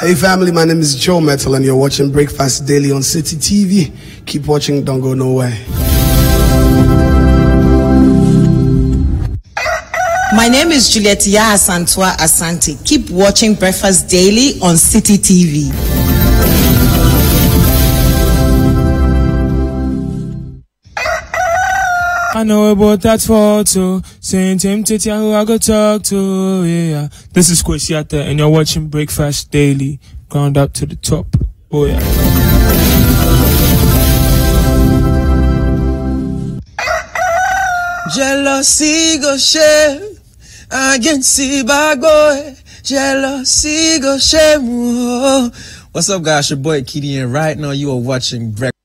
Hey family, my name is Joe Metal and you're watching Breakfast Daily on City TV. Keep watching, don't go nowhere. My name is Juliet Asantua Asante. Keep watching Breakfast Daily on City TV. I know about that photo, saying Tim Titi who I go talk to, yeah. This is Kwesiata and you're watching Breakfast Daily, ground up to the top, oh yeah. Jealousy go shame, against the bad boy, jealousy go shame, oh. What's up guys, your boy Kitty and right now you are watching Breakfast.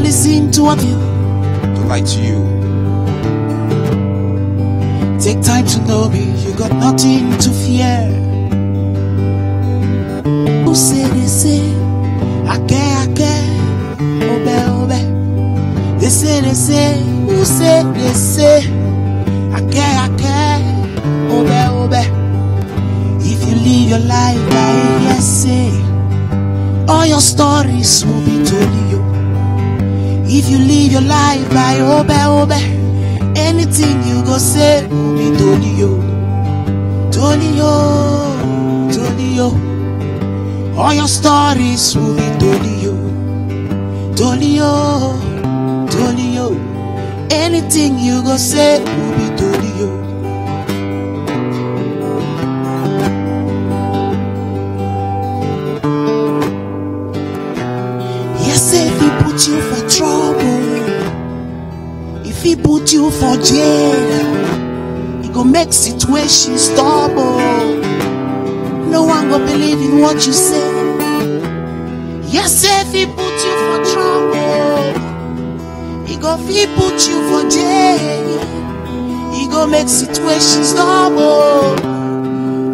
Listen to what you lie to you. Take time to know me, you got nothing to fear. Who say they say, I care, obe. They say, who say they say, I care, obe. If you live your life by hearsay, all your stories will be told you. If you live your life by obe, anything you go say will be Tony-yo. All your stories will be Tony-yo. Anything you go say will be Tony-yo. Yes, if he put you for trouble, if he put you for jail, he go make situations stubble. No one go believe in what you say. Yes, if he put you for trouble, he put you for jail, he go make situations stubble.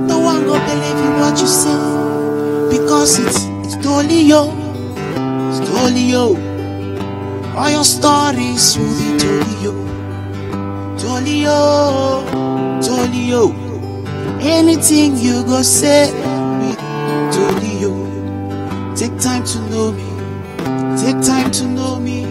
No one go believe in what you say, because it's totally yo. All your stories will be Tolio. Anything you go say will be Tolio. Take time to know me. Take time to know me.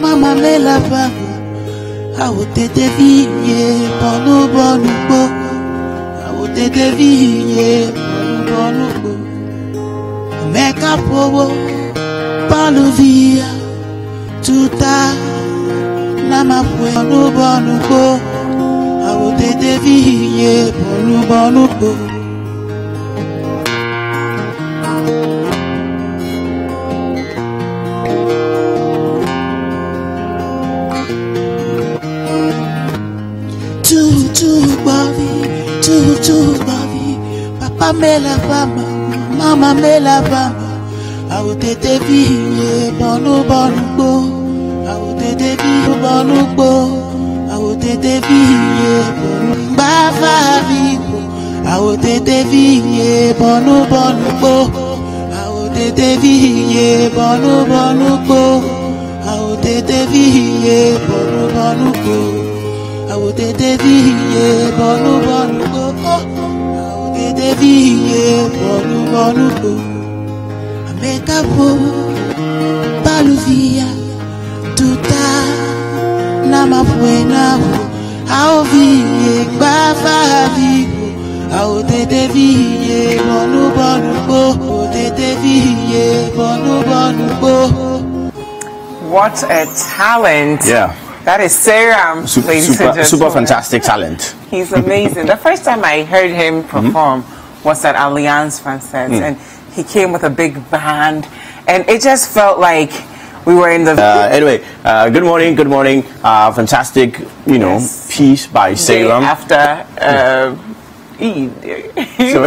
Mama me la banga, I would take the vie, bonu bo. I would take the vie, bonu bo. Make up over, paluvia, tuta, nama bonu bo. I would take the vie, bonu bo. Papa me la bamba, mama me la bamba. I would take the vie, bonu bo. I would take the vie, bonu bo. I would take the vie, bonu bava vivo. I would take the vie, bonu bo. I would take the vie, bonu bo. I would take the vie, bonu bo. I would take the vie, bonu bo. I make a po paluvia tuta nama buena ao vie bava vivo ao de vie bonu bo de vie bonu. What a talent! Yeah. That is Seram, super fantastic talent. He's amazing. The first time I heard him perform was at Alliance Française, and he came with a big band, and it just felt like we were in the... Anyway, good morning. Fantastic, piece by Seiram. After Eid.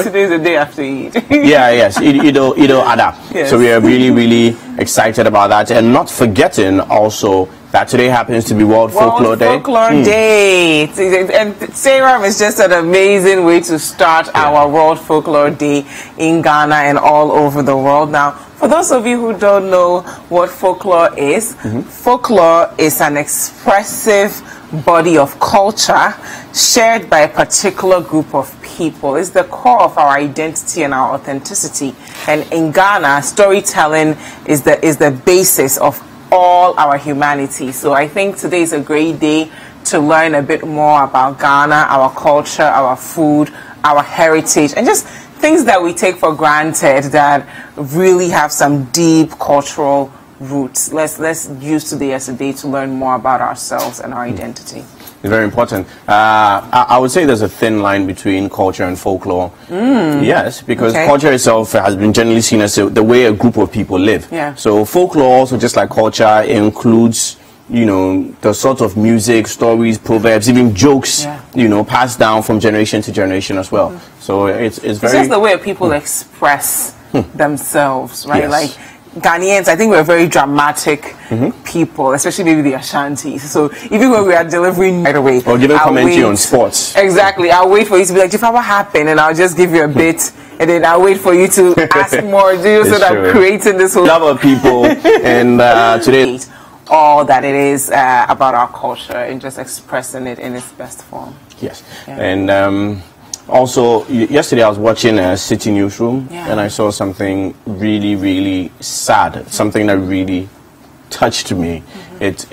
Today's the day after Eid. Yes, Idul Adha. Yes. So we are really, really excited about that. And not forgetting also that today happens to be World Folklore Day. Folklore Day. And Seiram is just an amazing way to start our World Folklore Day in Ghana and all over the world. Now, for those of you who don't know what folklore is, folklore is an expressive body of culture shared by a particular group of people. It's the core of our identity and our authenticity. And in Ghana, storytelling is the basis of all our humanity. So I think today is a great day to learn a bit more about Ghana, our culture, our food, our heritage, and just things that we take for granted that really have some deep cultural roots. Let's use today as a day to learn more about ourselves and our identity. Very important. I would say there's a thin line between culture and folklore. Yes, because culture itself has been generally seen as the way a group of people live. Yeah. So folklore also, just like culture, includes the sort of music, stories, proverbs, even jokes, passed down from generation to generation as well. So it's very... just the way people express themselves, right? Yes. Like Ghanaians, I think we're very dramatic people, especially maybe the Ashantis. So even when we are delivering right away, or giving commentary on sports. Exactly. I'll wait for you to be like, Dziffa, what happened? And I'll just give you a bit, and then I'll wait for you to ask more. So that I'm creating this whole love of people. And today, all that it is about our culture and just expressing it in its best form. Yes. And also, yesterday I was watching CitiNewsroom, and I saw something really, really sad, something that really touched me. It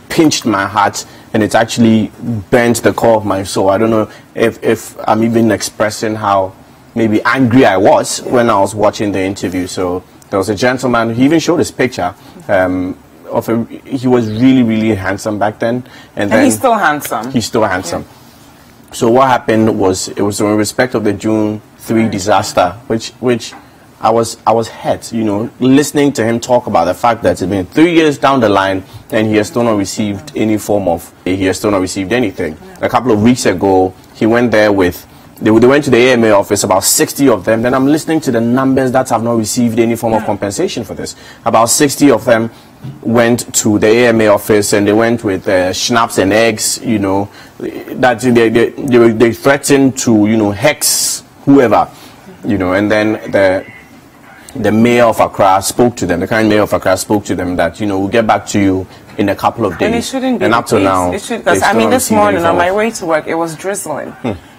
pinched my heart, and it actually bent the core of my soul. I don't know if I'm even expressing how maybe angry I was when I was watching the interview. So there was a gentleman, he even showed his picture, he was really, really handsome back then. And then he's still handsome. He's still handsome. Yeah. So what happened was, it was in respect of the June 3 disaster, which I was hurt, listening to him talk about the fact that it's been 3 years down the line and he has still not received any form of, he has still not received anything. A couple of weeks ago, he went there with, they went to the AMA office, about 60 of them. Then I'm listening to the numbers that have not received any form of compensation for this. About 60 of them went to the AMA office, and they went with schnapps and eggs, that they threatened to, hex whoever, and then the mayor of Accra spoke to them, the current mayor of Accra spoke to them that, we'll get back to you in a couple of days. And it shouldn't be. And up to now, because I mean, this morning on my way to work, it was drizzling.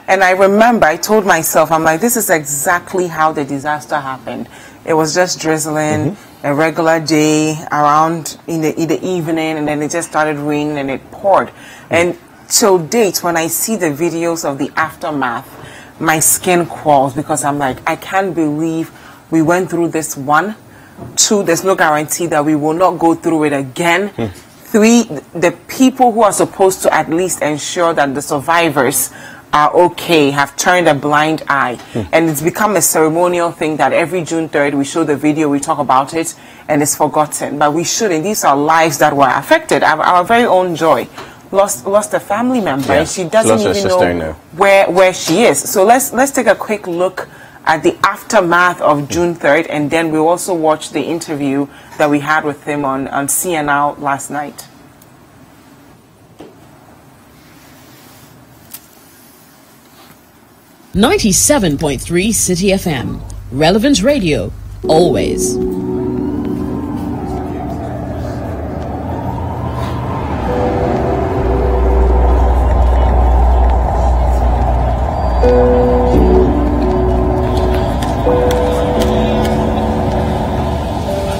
And I remember I told myself, I'm like, this is exactly how the disaster happened. It was just drizzling, a regular day around in the evening, and then it just started raining and it poured. And till date, when I see the videos of the aftermath, my skin crawls, because I'm like, I can't believe we went through this. 1, 2, there's no guarantee that we will not go through it again. 3, the people who are supposed to at least ensure that the survivors are okay have turned a blind eye. And it's become a ceremonial thing that every June 3rd we show the video, we talk about it, and it's forgotten. But we shouldn't. These are lives that were affected. Our very own Joy lost a family member, and she doesn't even know where she is. So let's take a quick look at the aftermath of June 3rd, and then we'll also watch the interview that we had with him on CNL last night. .3 City FM. Relevance Radio. Always.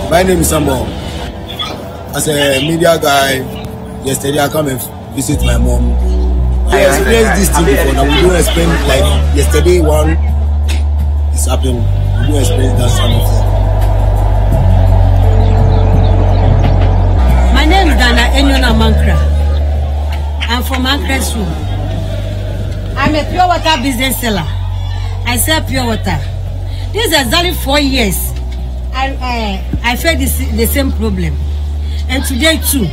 My name is Samuel. As a media guy, yesterday I come and visit my mom. I experienced this thing before. Now we don't explain, like yesterday one is happening. We don't explain that some of them. My name is Dana Enyona Mankra. I'm from Mankra School. I'm a pure water business seller. I sell pure water. This is exactly 4 years I felt the same problem. And today too.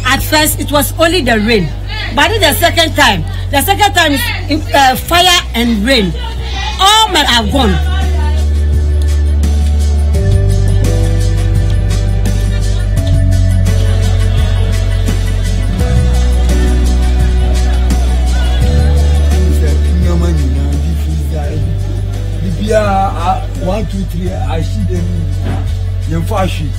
At first it was only the rain. But the second time is fire and rain. All men are gone. Yeah, 1, 2, 3. I see them. Yemfashi.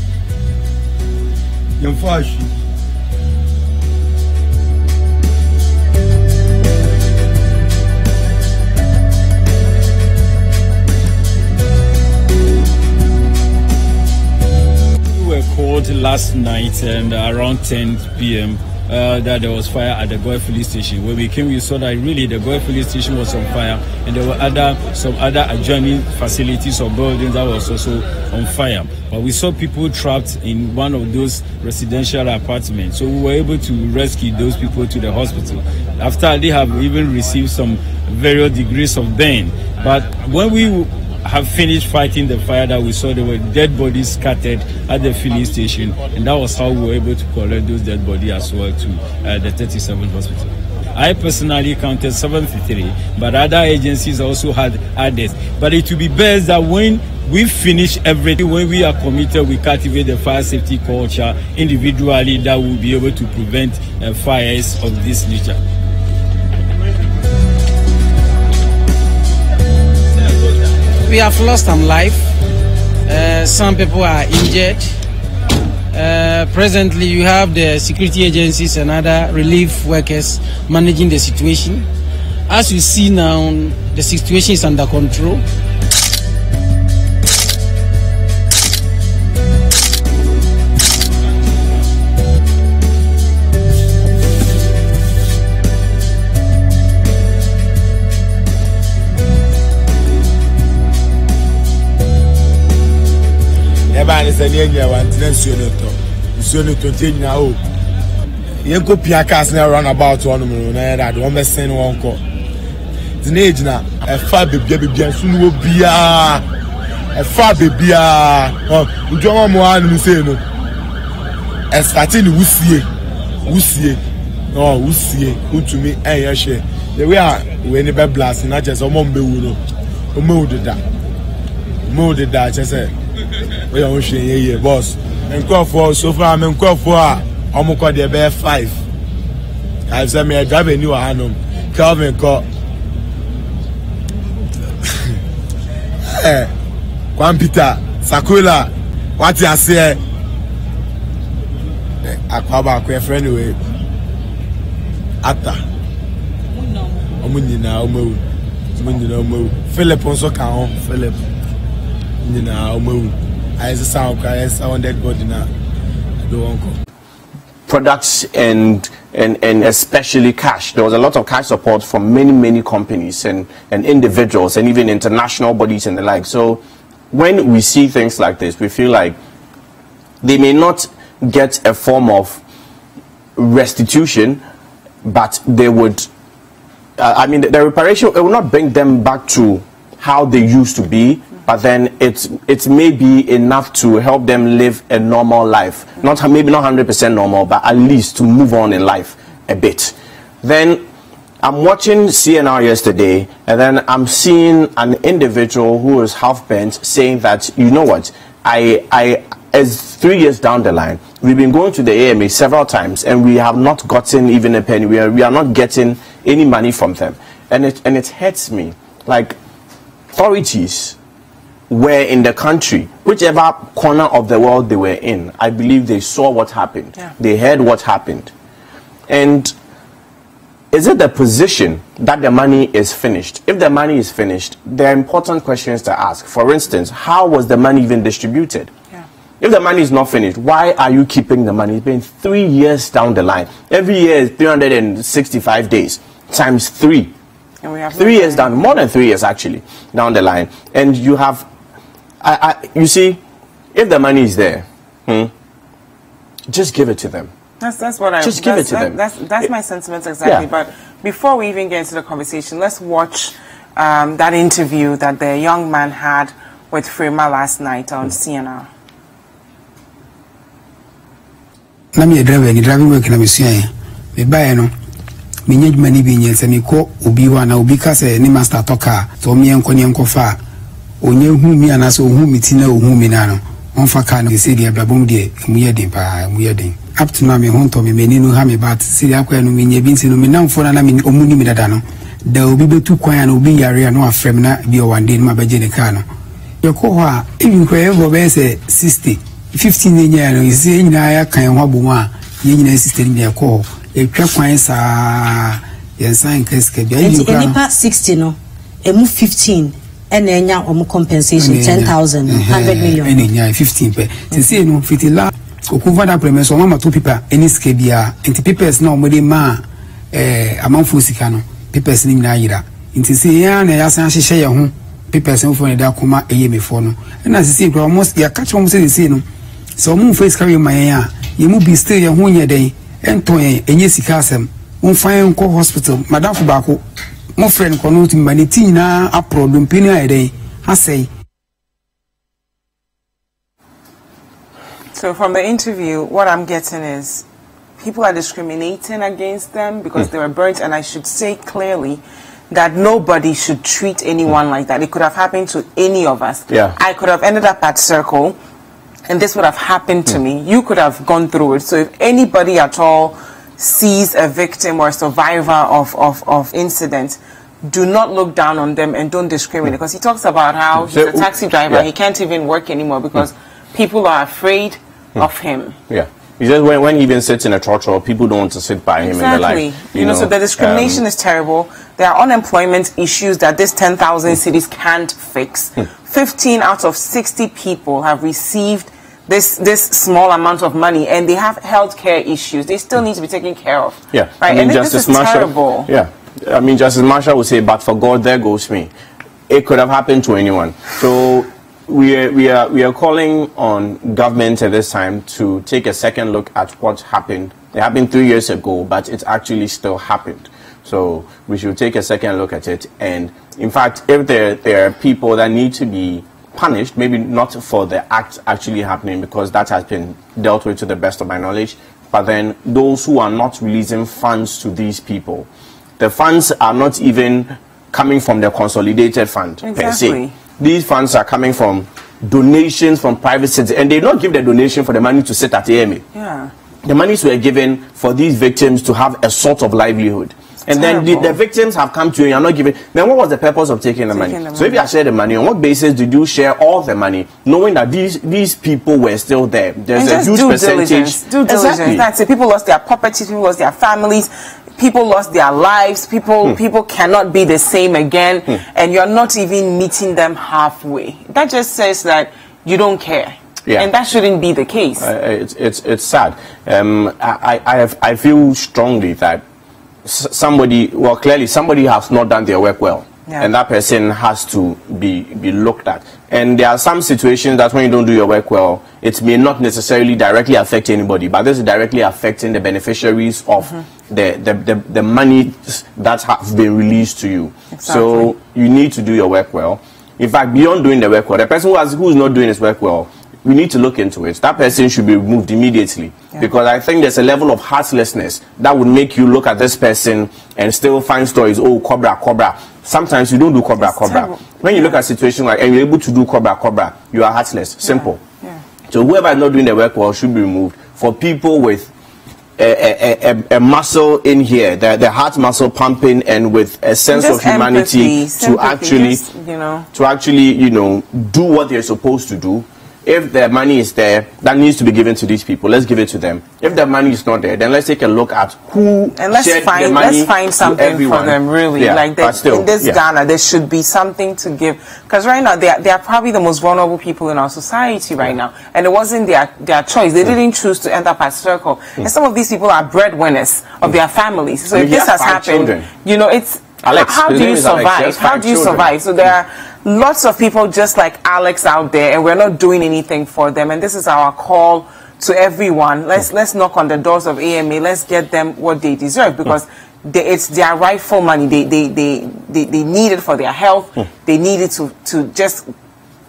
We were called last night and around 10 p.m. That there was fire at the Goy Filling Station. When we came, we saw that really the Goy Filling Station was on fire, and there were some other adjoining facilities or buildings that was also on fire. But we saw people trapped in one of those residential apartments, so we were able to rescue those people to the hospital. After they have even received some various degrees of burn. But when we have finished fighting the fire, that we saw there were dead bodies scattered at the filling station, and that was how we were able to collect those dead bodies as well to the 37th hospital. I personally counted 73, but other agencies also had others. But it will be best that when we finish everything, when we are committed, we cultivate the fire safety culture individually, that will be able to prevent fires of this nature. We have lost some life. Some people are injured. Presently, you have the security agencies and other relief workers managing the situation. As you see now, the situation is under control. Is an area one to now. You go Piacas now run about 1 minute, and I don't send one call. The age now, a far baby, soon will be a far baby. Oh, you don't want to say no. As Fatin, who see, who to me, and your share. The way we never blast, not just a mombe, molded that, just say. We are here, boss. And call for so far, I'm call for almost the bear 5. I've said me a drive a new Hanum. Calvin call. Juan Peter, Sakula, what you say? Akua back friend away. Ata. Omunina, Philip also can Philip. I sound dead body now. Products and especially cash. There was a lot of cash support from many companies and individuals and even international bodies and the like. So when we see things like this, we feel like they may not get a form of restitution, but they would, the reparation, it will not bring them back to how they used to be, but then it may be enough to help them live a normal life. Maybe not 100% normal, but at least to move on in life a bit. Then I'm watching CNR yesterday, and then I'm seeing an individual who is half bent saying that, you know what, as 3 years down the line, we've been going to the AMA several times, and we have not gotten even a penny. We are not getting any money from them, and it hurts me. Like, authorities were in the country, whichever corner of the world they were in, I believe they saw what happened. Yeah. They heard what happened. And is it the position that the money is finished? If the money is finished, there are important questions to ask. For instance, how was the money even distributed? Yeah. If the money is not finished, why are you keeping the money? It's been 3 years down the line. Every year is 365 days times 3. And we have 3 years down, more than 3 years actually, down the line. And you have, you see, if the money is there, just give it to them. That's what I just give it to them. That's my sentiments exactly. Yeah. But before we even get into the conversation, let's watch that interview that the young man had with Frema last night on CNR. Na me driving work na me sua me buy no me nyej mani bi nyen se me ko obi wa na obi ka se ni master toka so me enko ne enko fa onye hu mi ana so hu mi ti na hu mi na no on fa ka no se dia blabom de mu ye den pa mu ye den up to now me hon to me meni no ha me bat se dia kwa no me nye bi nsi no me nam fo na me omuni mi dada no da obi betu kwan na obi yare no afrem na bi o wande no ma beje ne ka no ye ko ho a even kwa e go be se 60 15 nya no isi nyina ya kan ho bomu a ye nyina system bi ko e twa kwan sa ye san keske bi ayi ko nipa 60 no e mu 15 ena enya o mu compensation 10,000 100 million ena nya 15 pe se no fitila okuva da premise o mama to pipa eni ske bia enti papers na o mode ma amanfo sika no papers ni nyina yira enti se ya na ya san hyehyɛ ye ho papers no for da kuma eye mefo no na se se almost ya catch mo se no so mo face carry my ya ye mu bi still ye ho nye den ento ye enye sika asem mo fan ko hospital madam fo ba ko mo friend ko no timba ni tin na aprodum pini ayden asay. So from the interview, what I'm getting is people are discriminating against them because they were burnt, and I should say clearly that nobody should treat anyone like that. It could have happened to any of us. Yeah. I could have ended up at Circle, and this would have happened to me. You could have gone through it. So if anybody at all sees a victim or a survivor of incident, do not look down on them and don't discriminate. Because he talks about how he's a taxi driver, he can't even work anymore because people are afraid of him. Yeah. He says when he even sits in a church, people don't want to sit by him. Exactly. In the life, you know, so the discrimination is terrible. There are unemployment issues that this 10,000 cities can't fix. 15 out of 60 people have received this small amount of money, and they have healthcare issues. They still need to be taken care of. Yeah. Right. I mean, and this is terrible. Yeah. I mean, Justice Marshall would say, but for God, there goes me. It could have happened to anyone. So we are calling on government at this time to take a second look at what happened. It happened 3 years ago, but it actually still happened. So we should take a second look at it. And in fact, if there are people that need to be punished, maybe not for the act actually happening, because that has been dealt with to the best of my knowledge, but then those who are not releasing funds to these people, the funds are not even coming from the consolidated fund per se. These funds are coming from donations from private citizens, and they don't give the donation for the money to sit at AMA. Yeah. The monies were given for these victims to have a sort of livelihood. And then the victims have come to you and you're not giving. Then what was the purpose of taking the money? So if you share the money, on what basis did you share all the money, knowing that these people were still there? There's a huge percentage. Due diligence. Exactly. That's it. People lost their property, people lost their families, people lost their lives, people cannot be the same again, and you're not even meeting them halfway. That just says that you don't care. Yeah. And that shouldn't be the case. It's sad. I feel strongly that somebody, well, clearly somebody has not done their work well, and that person has to be looked at. And there are some situations that when you don't do your work well, it may not necessarily directly affect anybody, but this is directly affecting the beneficiaries of the money that have been released to you. Exactly. So you need to do your work well. In fact, beyond doing the work well, the person who's not doing his work well, we need to look into it. That person should be removed immediately, because I think there's a level of heartlessness that would make you look at this person and still find stories. Oh, cobra. Sometimes you don't do cobra. When you look at a situation like, and you're able to do cobra, you are heartless. Simple. So whoever is not doing the work well should be removed. For people with a muscle in here, the heart muscle pumping, and with a sense of humanity to actually do what they're supposed to do. If the money is there, that needs to be given to these people. Let's give it to them. If the money is not there, then let's take a look at who and let's find something for them. Really, like in this Ghana, there should be something to give, because right now they are probably the most vulnerable people in our society right now, and it wasn't their choice. They didn't choose to end up at Circle, and some of these people are breadwinners of their families. So if this has happened, you know, it's Alex, how do you survive? How do you survive? So there are lots of people just like Alex out there, and we're not doing anything for them. And this is our call to everyone. Let's knock on the doors of AMA. Let's get them what they deserve, because it's their rightful money. They need it for their health. They need it to just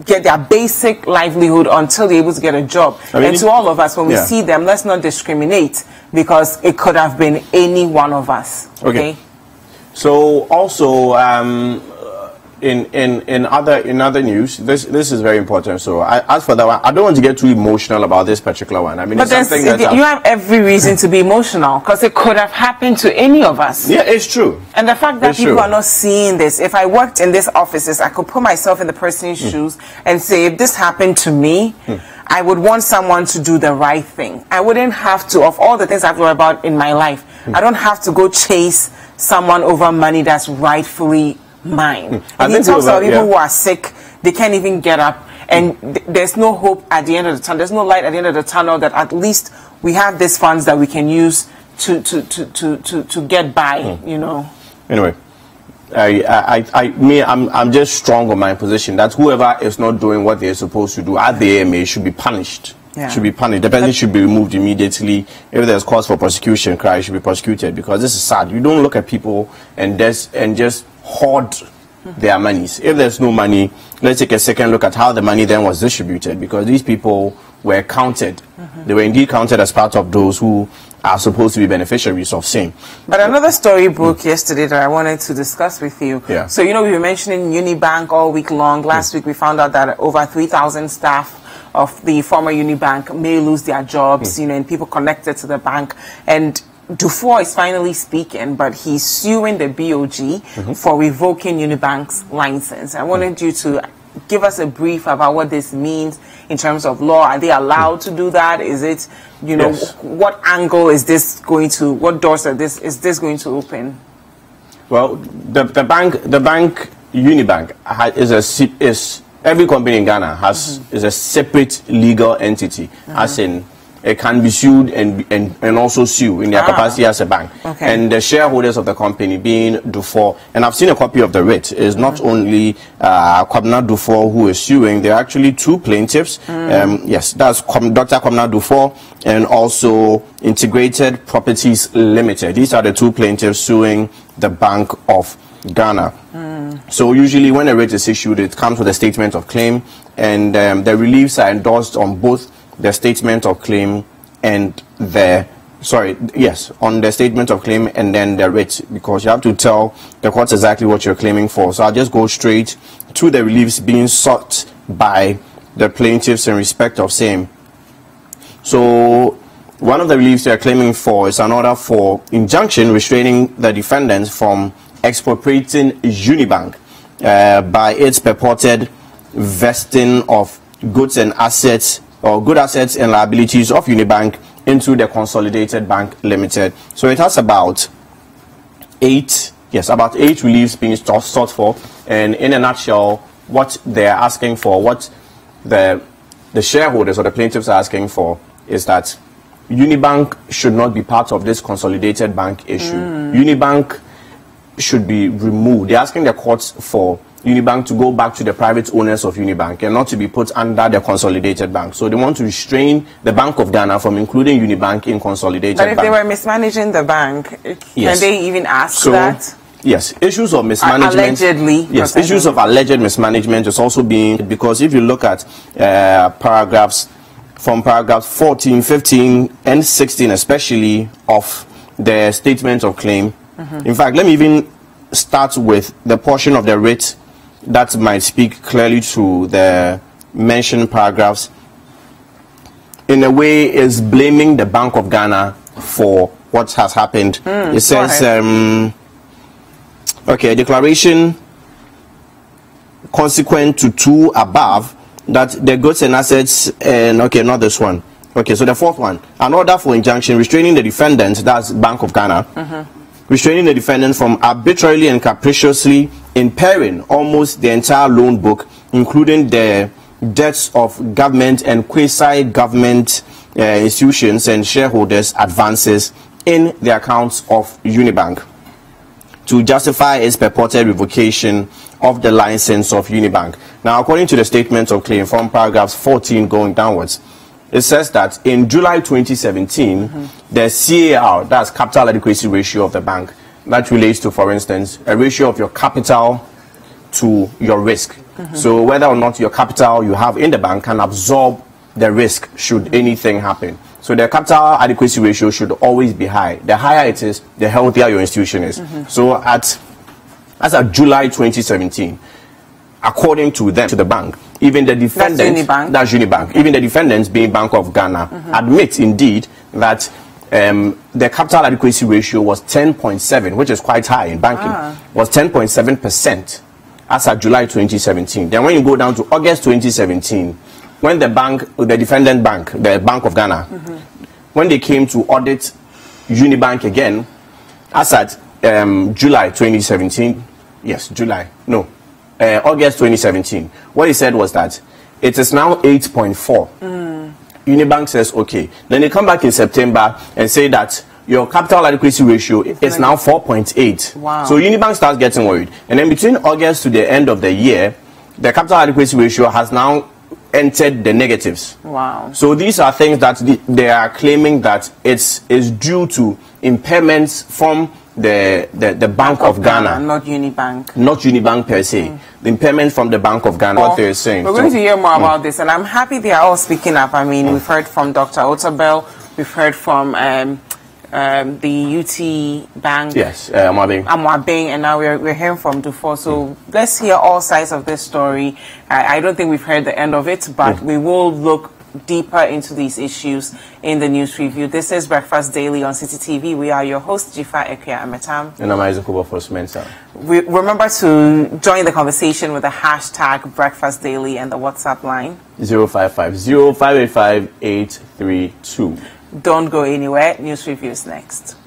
get their basic livelihood until they're able to get a job. And to all of us, when we see them, let's not discriminate, because it could have been any one of us. Okay. So also in other news, this is very important. So as for that one, I don't want to get too emotional about this particular one. I mean, but it's something that you have every reason to be emotional, because it could have happened to any of us. Yeah, it's true. And the fact that people are not seeing this, if I worked in this offices, I could put myself in the person's shoes and say, if this happened to me, I would want someone to do the right thing. I wouldn't have to, of all the things I've learned about in my life, I don't have to go chase someone over money that's rightfully mine. And he talks about people who are sick, they can't even get up, and there's no hope at the end of the tunnel. There's no light at the end of the tunnel, that at least we have these funds that we can use to get by, you know. Anyway, I'm just strong on my position that whoever is not doing what they're supposed to do at the AMA should be punished. Should be punished. The person should be removed immediately. If there's cause for prosecution, should be prosecuted, because this is sad. You don't look at people and just hoard their monies. If there's no money, let's take a second look at how the money then was distributed, because these people were counted. They were indeed counted as part of those who are supposed to be beneficiaries of same. But another story broke yesterday that I wanted to discuss with you. So, you know, we were mentioning Unibank all week long. Last week we found out that over 3,000 staff of the former Unibank may lose their jobs, you know, and people connected to the bank. And Dufour is finally speaking, but he's suing the BOG for revoking Unibank's license. I wanted you to give us a brief about what this means in terms of law. Are they allowed to do that? Is it, you know, what angle is this going to, what doors is this going to open? Well, the bank Unibank is every company in Ghana is a separate legal entity, as in it can be sued and also sue in their capacity as a bank. And the shareholders of the company being Dufour, and I've seen a copy of the writ, is not only Kwabena Dufour who is suing. There are actually two plaintiffs. Yes, that's Dr. Kwabena Dufour and also Integrated Properties Limited. These are the two plaintiffs suing the Bank of Ghana. So usually when a writ is issued, it comes with a statement of claim, and the reliefs are endorsed on both the statement of claim and the on the statement of claim and then the writ, because you have to tell the courts exactly what you're claiming for. So I'll just go straight to the reliefs being sought by the plaintiffs in respect of same. So one of the reliefs they're claiming for is an order for injunction restraining the defendants from expropriating Unibank by its purported vesting of goods and assets, or good assets and liabilities of Unibank into the Consolidated Bank Limited. So it has about eight reliefs being sought for, and in a nutshell, what they're asking for, what the shareholders or the plaintiffs are asking for, is that Unibank should not be part of this Consolidated Bank issue. Unibank should be removed. They're asking the courts for Unibank to go back to the private owners of Unibank and not to be put under the Consolidated Bank. So they want to restrain the Bank of Ghana from including Unibank in Consolidated Bank. But if they were mismanaging the bank, can they even ask that? Yes, issues of mismanagement. Allegedly. Yes, issues of alleged mismanagement is also being, because if you look at paragraphs 14, 15, and 16, especially of the statement of claim. In fact, let me even start with the portion of the writ that might speak clearly to the mentioned paragraphs. In a way, is blaming the Bank of Ghana for what has happened. It says, declaration consequent to two above, that the goods and assets, and not this one. So the fourth one, an order for injunction restraining the defendants, that's Bank of Ghana, restraining the defendants from arbitrarily and capriciously impairing almost the entire loan book, including the debts of government and quasi-government institutions and shareholders' advances in the accounts of Unibank, to justify its purported revocation of the license of Unibank. Now, according to the statement of claim from paragraphs 14 going downwards, it says that in July 2017, the CAR, that's capital adequacy ratio of the bank, that relates to, for instance, a ratio of your capital to your risk. So whether or not your capital you have in the bank can absorb the risk should anything happen. So the capital adequacy ratio should always be high. The higher it is, the healthier your institution is. So as of July 2017, according to them, to the bank, even the defendants, that's Unibank, even the defendants being Bank of Ghana, admit indeed that the capital adequacy ratio was 10.7, which is quite high in banking, was 10.7% as of July 2017. Then when you go down to August 2017, when the bank, the defendant bank, the Bank of Ghana, when they came to audit Unibank again, as at July 2017, August 2017, what he said was that it is now 8.4. Unibank says, okay. Then they come back in September and say that your capital adequacy ratio is now 4.8. Wow. So Unibank starts getting worried. And then between August to the end of the year, the capital adequacy ratio has now entered the negatives. Wow. So these are things that they are claiming that it's due to impairments from the Bank of Ghana. Not Unibank. Not Unibank per se. The impairment from the Bank of Ghana, what they're saying. We're going to hear more about this, and I'm happy they are all speaking up. I mean, we've heard from Dr. Otabel, we've heard from the UT Bank. Yes, Amwabeng, and now we're hearing from Dufour. So let's hear all sides of this story. I don't think we've heard the end of it, but we will look deeper into these issues in the news review. This is Breakfast Daily on City TV. We are your hosts, Dziffa, Akua, Ametam. And I'm Wilberforce, Mensah. Remember to join the conversation with the hashtag Breakfast Daily and the WhatsApp line 055-0585-832. Don't go anywhere. News review is next.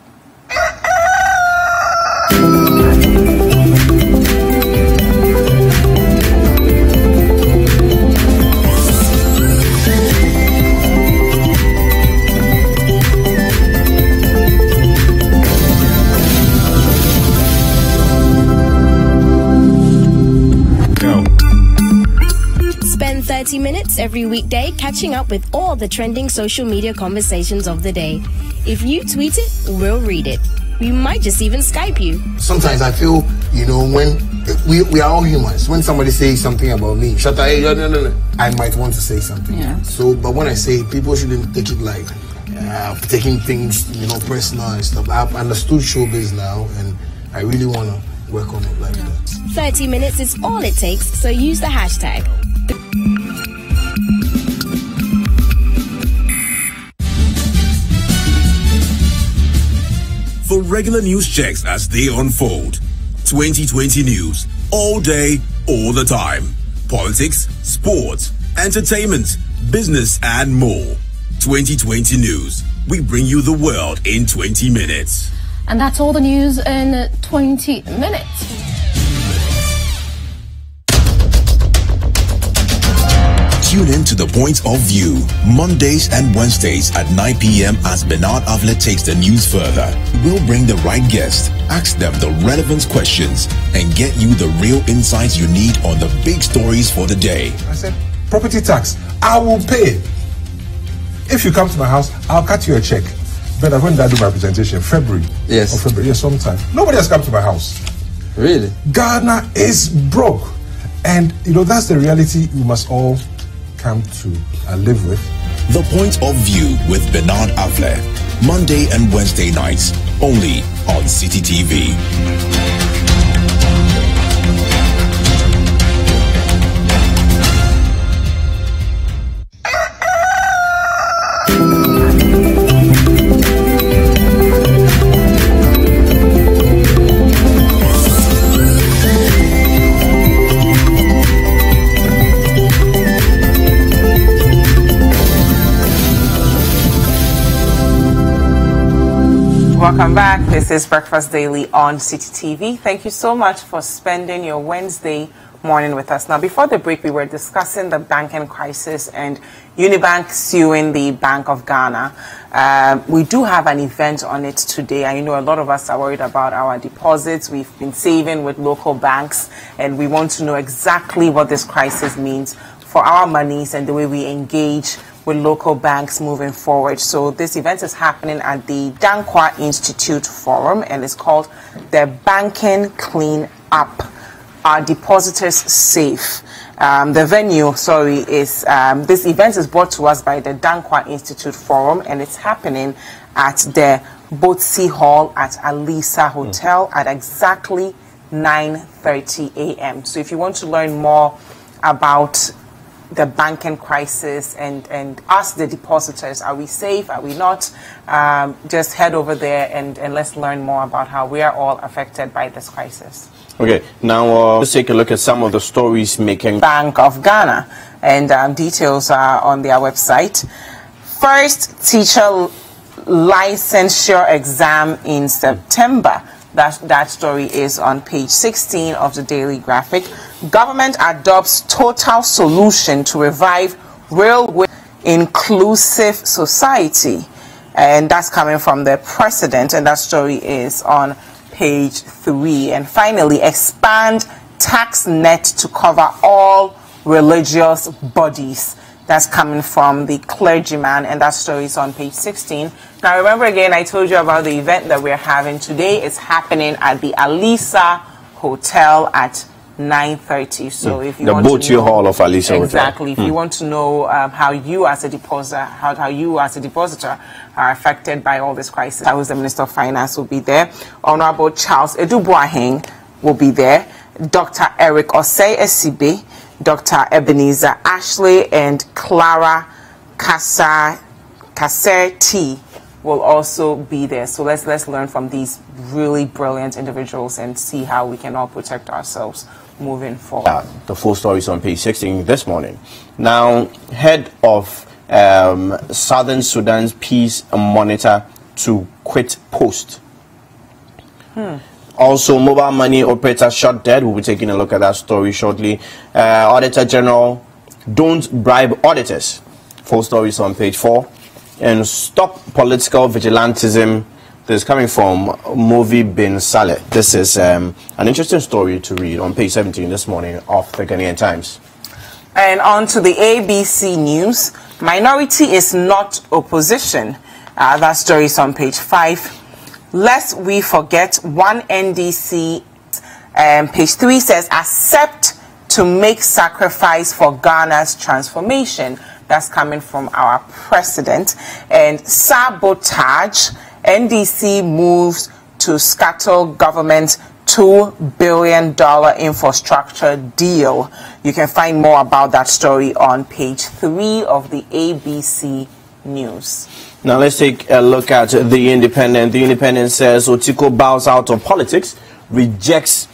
Spend 30 minutes every weekday catching up with all the trending social media conversations of the day. If you tweet it, we'll read it. We might just even Skype you. Sometimes I feel, when we are all humans. When somebody says something about me, shut up, no, I might want to say something. Yeah. So, but when I say it, people shouldn't take it like taking things, personal and stuff. I've understood showbiz now, and I really want to work on it like that. 30 minutes is all it takes, so use the hashtag. For regular news checks as they unfold, 2020 news, all day, all the time. Politics, sports, entertainment, business, and more. 2020 news. We bring you the world in 20 minutes. And that's all the news in 20 minutes. Tune in to The Point of View, Mondays and Wednesdays at 9 p.m. as Bernard Avlet takes the news further. We'll bring the right guest, ask them the relevant questions, and get you the real insights you need on the big stories for the day. I said, property tax, I will pay. If you come to my house, I'll cut you a check. But when did I do my presentation? February. Yes. Or February, yes, sometime. Nobody has come to my house. Really? Ghana is broke. And, that's the reality we must all come to live with. The Point of View with Bernard Avlet, Monday and Wednesday nights, only on City TV. Welcome back. This is Breakfast Daily on City TV. Thank you so much for spending your Wednesday morning with us. Now, before the break, we were discussing the banking crisis and Unibank suing the Bank of Ghana. We do have an event on it today. I know a lot of us are worried about our deposits. We've been saving with local banks, and we want to know exactly what this crisis means for our monies and the way we engage with local banks moving forward. So this event is happening at the Dankwa Institute Forum, and it's called the Banking Clean Up are depositors safe? The venue, is this event is brought to us by the Dankwa Institute Forum, and it's happening at the Botsi Hall at Alisa Hotel at exactly 9:30 a.m. So if you want to learn more about the banking crisis and us, the depositors, are we safe, are we not, just head over there and let's learn more about how we are all affected by this crisis. Okay, now let's take a look at some of the stories making Bank of Ghana, and details are on their website. First teacher licensure exam in September. That story is on page 16 of the Daily Graphic. Government adopts total solution to revive railway inclusive society, and that's coming from the president, and that story is on page 3. And finally, expand tax net to cover all religious bodies. That's coming from the clergyman, and that story is on page 16. Now, remember again, I told you about the event that we're having today. It's happening at the Alisa Hotel at 9:30. So if you want to know, Hall of Alisa exactly, Hotel. if you want to know how you as a depositor, how you as a depositor are affected by all this crisis, I was the Minister of Finance will be there. Honorable Charles Edubuahing will be there. Dr. Eric Osei Esibe, Dr. Ebenezer Ashley, and Clara Kasser-T will also be there. So let's learn from these really brilliant individuals and see how we can all protect ourselves moving forward. The full story is on page 16 this morning. Now, head of Southern Sudan's peace monitor to quit post. Also, mobile money operator shot dead. We'll be taking a look at that story shortly. Auditor General, don't bribe auditors. Full story is on page 4. And stop political vigilantism. This is coming from Movi bin Saleh. This is an interesting story to read on page 17 this morning of the Ghanaian Times. And on to the ABC News. Minority is not opposition. That story is on page 5. Lest we forget, one NDC, page 3 says, accept to make sacrifice for Ghana's transformation. That's coming from our president. And sabotage, NDC moves to scuttle government's $2 billion infrastructure deal. You can find more about that story on page 3 of the ABC News. Now let's take a look at The Independent. The Independent says Otiko bows out of politics, rejects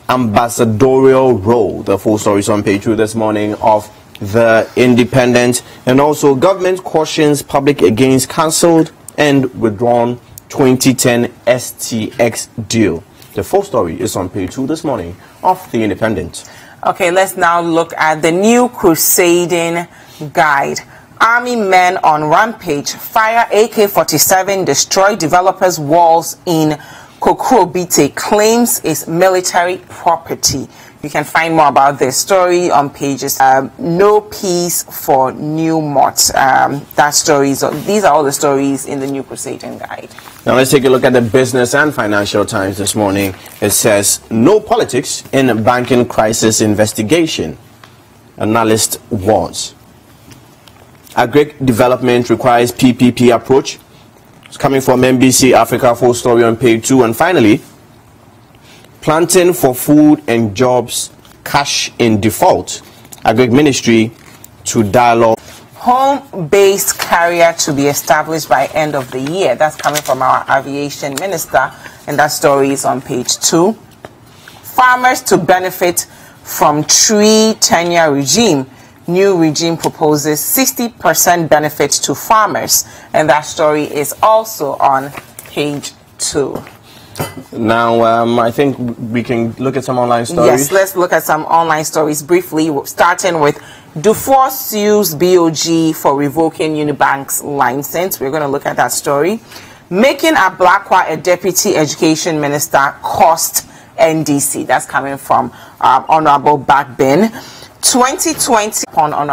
ambassadorial role. The full story is on page 2 this morning of The Independent. And also, government cautions public against cancelled and withdrawn 2010 STX deal. The full story is on page 2 this morning of The Independent. Okay, let's now look at the new crusading guide. Army men on rampage, fire AK-47, destroy developers' walls in Kokrobite, claims is military property. You can find more about this story on pages No Peace for New Mott. That stories. These are all the stories in the new crusading guide. Now let's take a look at the Business and Financial Times this morning. It says no politics in banking crisis investigation. Analyst warns. Agric development requires PPP approach. It's coming from NBC Africa, full story on page 2. And finally, planting for food and jobs, cash in default. Agric Ministry to dialogue. Home-based carrier to be established by end of the year. That's coming from our aviation minister, and that story is on page 2. Farmers to benefit from tree tenure regime. New regime proposes 60% benefit to farmers, and that story is also on page 2. Now, I think we can look at some online stories. Yes, let's look at some online stories briefly, starting with Dufour sues BOG for revoking Unibank's license. We're going to look at that story. Making Ablakwa a deputy education minister cost NDC. That's coming from Honorable Backbin. 2020 on